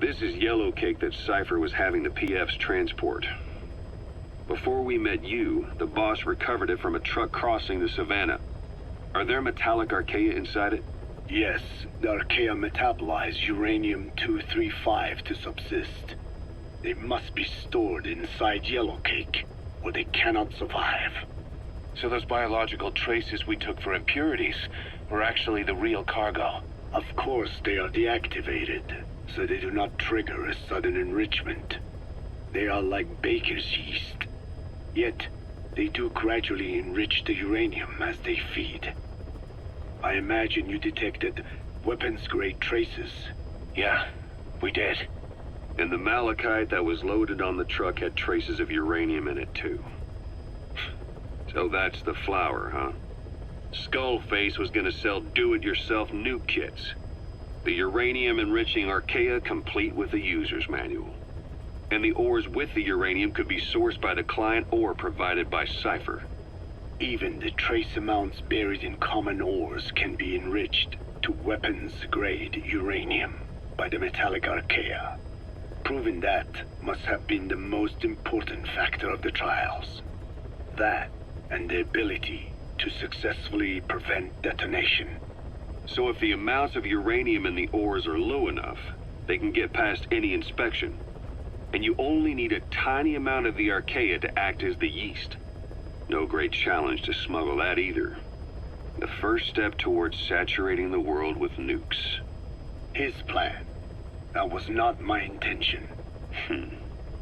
This is yellow cake that Cypher was having the PFs transport. Before we met you, the boss recovered it from a truck crossing the savannah. Are there metallic Archaea inside it? Yes, the Archaea metabolize uranium-235 to subsist. They must be stored inside yellow cake, or they cannot survive. So those biological traces we took for impurities were actually the real cargo? Of course they are deactivated, so they do not trigger a sudden enrichment. They are like baker's yeast. Yet, they do gradually enrich the uranium as they feed. I imagine you detected weapons-grade traces. Yeah, we did. And the malachite that was loaded on the truck had traces of uranium in it too. So that's the flower, huh? Skullface was gonna sell do-it-yourself nuke kits. The uranium-enriching Archaea complete with a user's manual. And the ores with the uranium could be sourced by the client or provided by Cypher. Even the trace amounts buried in common ores can be enriched to weapons-grade uranium by the metallic Archaea. Proving that must have been the most important factor of the trials. That and the ability to successfully prevent detonation. So if the amounts of uranium in the ores are low enough, they can get past any inspection. And you only need a tiny amount of the Archaea to act as the yeast. No great challenge to smuggle that either. The first step towards saturating the world with nukes. His plan. That was not my intention.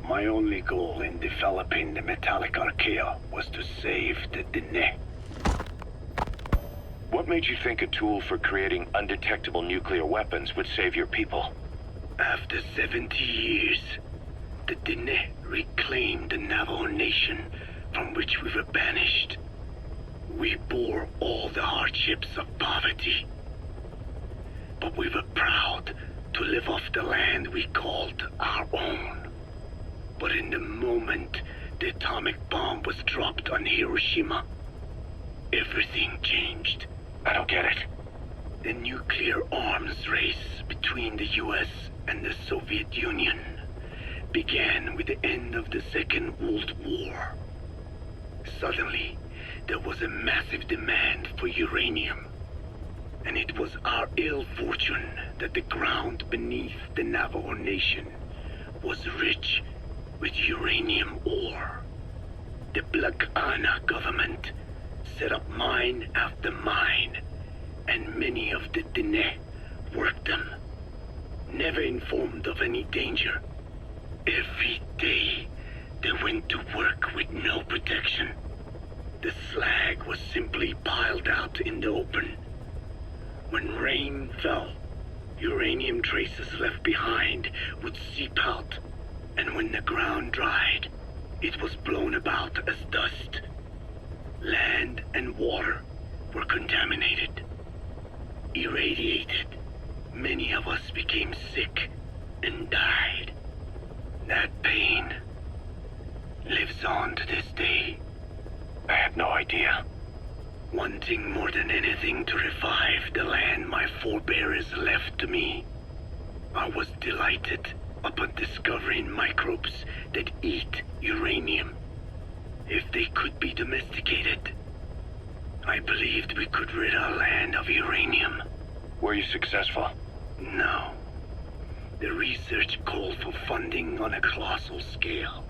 My only goal in developing the metallic Archaea was to save the Dene. What made you think a tool for creating undetectable nuclear weapons would save your people? After 70 years, the Dene reclaimed the Navajo nation from which we were banished. We bore all the hardships of poverty. But we were proud to live off the land we called our own. But in the moment the atomic bomb was dropped on Hiroshima, everything changed. I don't get it. The nuclear arms race between the US and the Soviet Union began with the end of the Second World War. Suddenly, there was a massive demand for uranium. And it was our ill fortune that the ground beneath the Navajo Nation was rich with uranium ore. The Black Ana government set up mine after mine, and many of the Dene worked them, never informed of any danger. Every day, they went to work with no protection. The slag was simply piled out in the open. When rain fell, uranium traces left behind would seep out, and when the ground dried, it was blown about as dust. Land and water were contaminated, irradiated. Many of us became sick and died. That pain lives on to this day. I had no idea. Wanting more than anything to revive the land my forebears left to me, I was delighted upon discovering microbes that eat uranium. If they could be domesticated, I believed we could rid our land of uranium. Were you successful? No. The research called for funding on a colossal scale.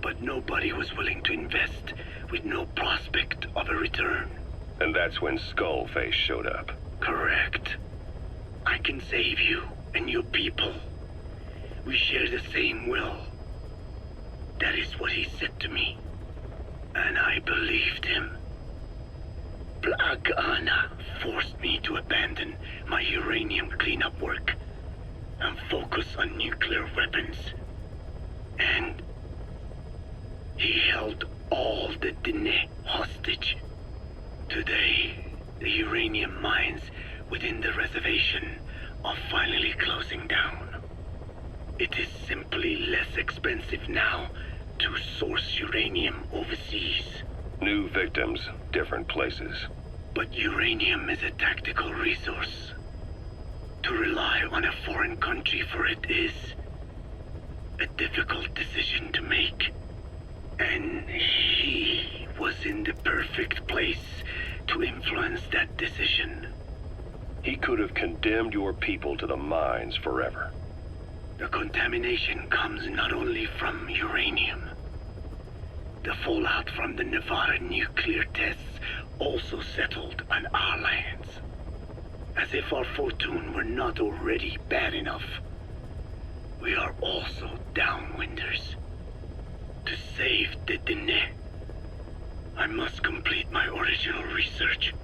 But nobody was willing to invest with no prospect of a return. And that's when Skullface showed up. Correct. I can save you and your people. We share the same will. That is what he said to me. And I believed him. Black Ana forced me to abandon my uranium cleanup work and focus on nuclear weapons. And he held all the Dene hostage. Today, the uranium mines within the reservation are finally closing down. It is simply less expensive now to source uranium overseas. New victims, different places. But uranium is a tactical resource. To rely on a foreign country, for it is a difficult decision to make. And he was in the perfect place to influence that decision. He could have condemned your people to the mines forever. The contamination comes not only from uranium. The fallout from the Nevada nuclear tests also settled on our lands. As if our fortune were not already bad enough, we are also downwinders. To save the Dene, I must complete my original research.